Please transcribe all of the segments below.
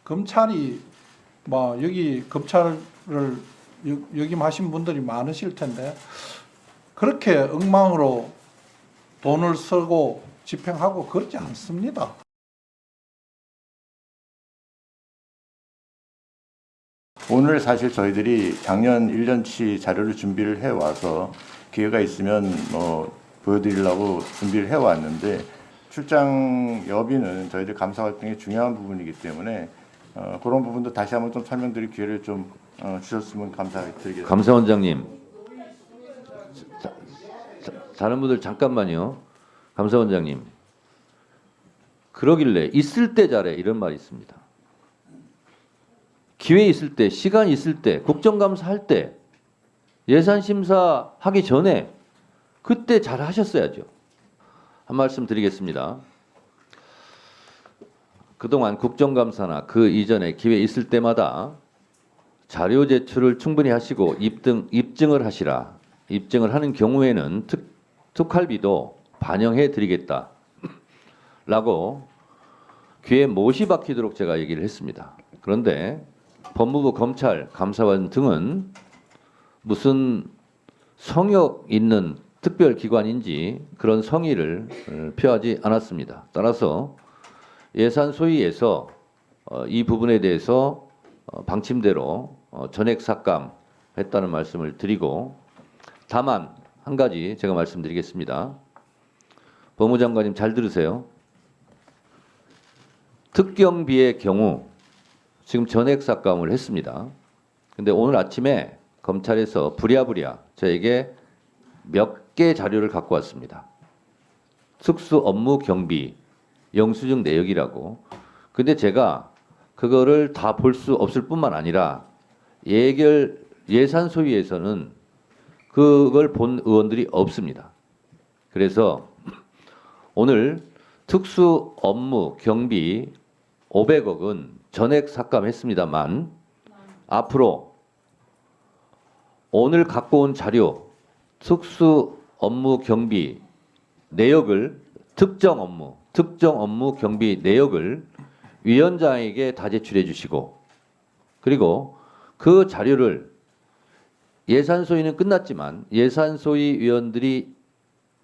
검찰이 뭐 여기 검찰을 역임하신 분들이 많으실 텐데 그렇게 엉망으로 돈을 쓰고 집행하고 그렇지 않습니다. 오늘 사실 저희들이 작년 1년치 자료를 준비를 해와서 기회가 있으면 보여드리려고 준비를 해왔는데 출장 여비는 저희들 감사 활동의 중요한 부분이기 때문에 그런 부분도 다시 한번 좀 설명드릴 기회를 좀 주셨으면 감사드리겠습니다. 감사원장님, 다른 분들 잠깐만요. 감사원장님, 그러길래 있을 때 잘해 이런 말이 있습니다. 기회 있을 때, 시간 있을 때, 국정감사 할 때, 예산심사 하기 전에 그때 잘 하셨어야죠. 한 말씀 드리겠습니다. 그동안 국정감사나 그 이전에 기회 있을 때마다 자료 제출을 충분히 하시고 입증을 하시라. 입증을 하는 경우에는 특활비도 반영해 드리겠다. 라고 귀에 못이 박히도록 제가 얘기를 했습니다. 그런데 법무부, 검찰, 감사원 등은 무슨 성역 있는 특별기관인지 그런 성의를 표하지 않았습니다. 따라서 예산 소위에서 이 부분에 대해서 방침대로 전액 삭감했다는 말씀을 드리고, 다만 한 가지 제가 말씀드리겠습니다. 법무장관님 잘 들으세요. 특경비의 경우 지금 전액 삭감을 했습니다. 근데 오늘 아침에 검찰에서 부랴부랴 저에게 몇 개 자료를 갖고 왔습니다. 특수 업무 경비 영수증 내역이라고. 근데 제가 그거를 다 볼 수 없을 뿐만 아니라 예산 소위에서는 그걸 본 의원들이 없습니다. 그래서 오늘 특수 업무 경비 500억은 전액 삭감했습니다만 앞으로 오늘 갖고 온 자료 특수 업무 경비 내역을 특정 업무 경비 내역을 위원장에게 다 제출해 주시고, 그리고 그 자료를 예산 소위는 끝났지만 예산 소위 위원들이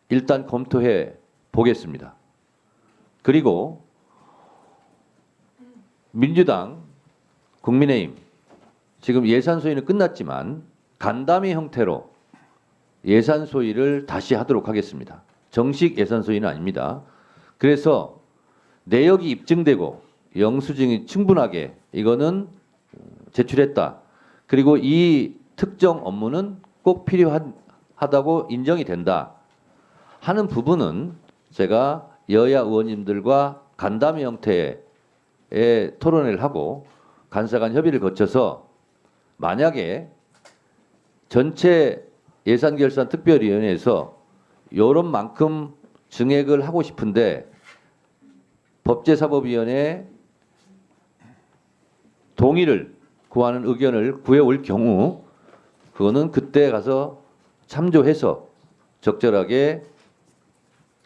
일단 검토해 보겠습니다. 그리고 민주당, 국민의힘 지금 예산 소위는 끝났지만 간담회 형태로 예산 소위를 다시 하도록 하겠습니다. 정식 예산 소위는 아닙니다. 그래서 내역이 입증되고 영수증이 충분하게 이거는 제출했다. 그리고 이 특정 업무는 꼭 필요하다고 인정이 된다 하는 부분은 제가 여야 의원님들과 간담회 형태의 토론회를 하고 간사간 협의를 거쳐서 만약에 전체 예산결산특별위원회에서 요런 만큼 증액을 하고 싶은데 법제사법위원회 동의를 구하는 의견을 구해올 경우 그거는 그때 가서 참조해서 적절하게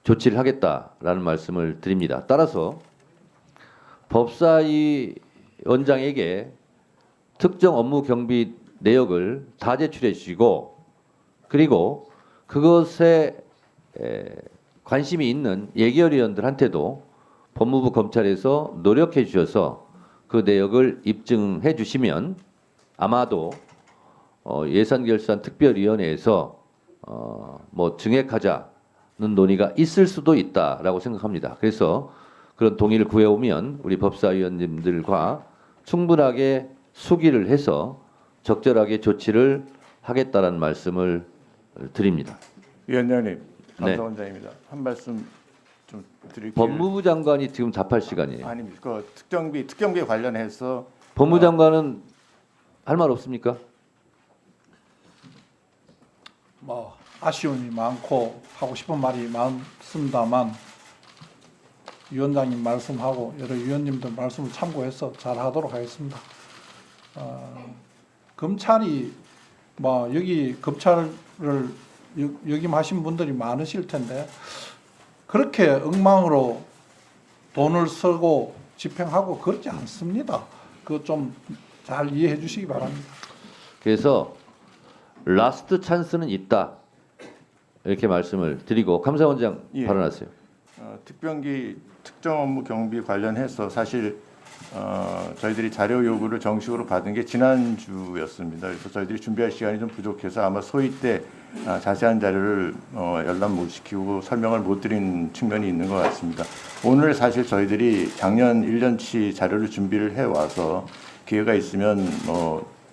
조치를 하겠다라는 말씀을 드립니다. 따라서 법사위 원장에게 특정 업무 경비 내역을 다 제출해 주시고, 그리고 그것에 관심이 있는 예결위원들한테도 법무부 검찰에서 노력해 주셔서 그 내역을 입증해 주시면 아마도 예산결산특별위원회에서 뭐 증액하자는 논의가 있을 수도 있다라고 생각합니다. 그래서 그런 동의를 구해오면 우리 법사위원님들과 충분하게 수기를 해서 적절하게 조치를 하겠다라는 말씀을 드립니다. 위원장님, 네. 감사원장입니다. 한 말씀 좀 드릴게요. 법무부 장관이 지금 답할 시간이에요. 아닙니다. 그 특경비 관련해서 법무부 장관은 할 말 없습니까? 뭐 아쉬움이 많고 하고 싶은 말이 많습니다만 위원장님 말씀하고 여러 위원님들 말씀을 참고해서 잘 하도록 하겠습니다. 검찰이 뭐 여기 검찰을 역임하신 분들이 많으실 텐데 그렇게 엉망으로 돈을 쓰고 집행하고 그렇지 않습니다. 그거 좀 잘 이해해 주시기 바랍니다. 그래서 라스트 찬스는 있다 이렇게 말씀을 드리고 감사원장 예. 발언하세요. 특병기 특정 업무 경비 관련해서 사실 저희들이 자료 요구를 정식으로 받은 게 지난주였습니다. 그래서 저희들이 준비할 시간이 좀 부족해서 아마 소위 때 자세한 자료를 열람 못 시키고 설명을 못 드린 측면이 있는 것 같습니다. 오늘 사실 저희들이 작년 1년치 자료를 준비를 해와서 기회가 있으면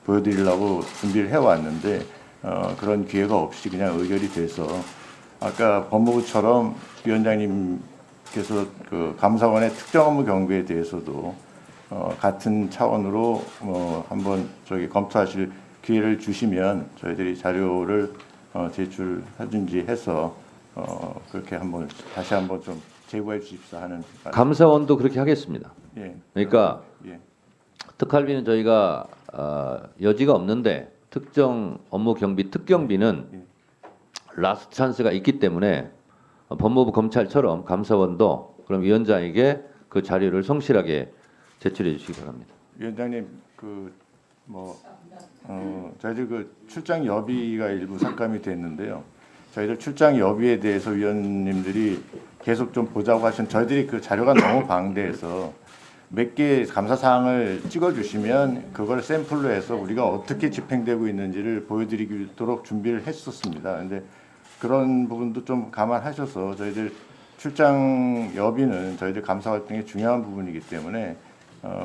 보여드리려고 준비를 해왔는데 그런 기회가 없이 그냥 의결이 돼서 아까 법무부처럼 위원장님께서 그 감사원의 특정 업무 경비에 대해서도 같은 차원으로 한번 저기 검토하실 기회를 주시면 저희들이 자료를 제출하든지 해서 그렇게 한번 다시 한번 좀 제고해 주십사 하는 감사원도 그렇게 하겠습니다. 예. 그러니까 예. 특할비는 저희가 여지가 없는데 특정 업무 경비 특경비는 라스트 찬스가 있기 때문에 법무부 검찰처럼 감사원도 그럼 위원장에게 그 자료를 성실하게 제출해 주시기 바랍니다. 위원장님 저희들 그 출장 여비가 일부 삭감이 됐는데요. 저희들 출장 여비에 대해서 위원님들이 계속 좀 보자고 하신 저희들이 그 자료가 너무 방대해서 몇 개 감사 사항을 찍어주시면 그걸 샘플로 해서 우리가 어떻게 집행되고 있는지를 보여드리도록 준비를 했었습니다. 그런데 그런 부분도 좀 감안하셔서 저희들 출장 여비는 저희들 감사 활동의 중요한 부분이기 때문에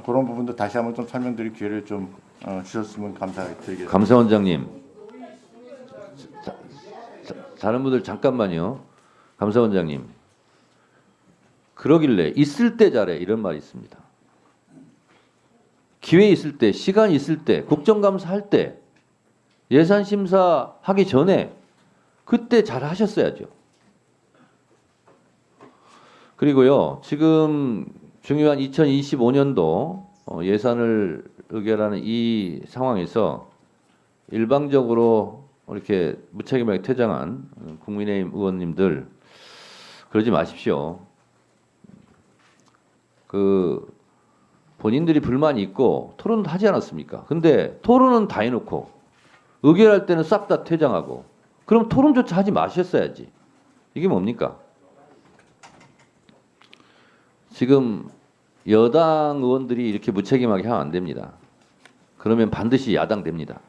그런 부분도 다시 한번 좀 설명드릴 기회를 좀 주셨으면 감사드리겠습니다. 감사원장님, 다른 분들 잠깐만요. 감사원장님, 그러길래 있을 때 잘해 이런 말이 있습니다. 기회 있을 때, 시간 있을 때, 국정감사 할 때, 예산 심사 하기 전에 그때 잘 하셨어야죠. 그리고요, 지금 중요한 2025년도 예산을 의결하는 이 상황에서 일방적으로 이렇게 무책임하게 퇴장한 국민의힘 의원님들 그러지 마십시오. 그 본인들이 불만이 있고 토론도 하지 않았습니까? 근데 토론은 다 해놓고 의결할 때는 싹 다 퇴장하고 그럼 토론조차 하지 마셨어야지. 이게 뭡니까? 지금 여당 의원들이 이렇게 무책임하게 하면 안 됩니다. 그러면 반드시 야당 됩니다.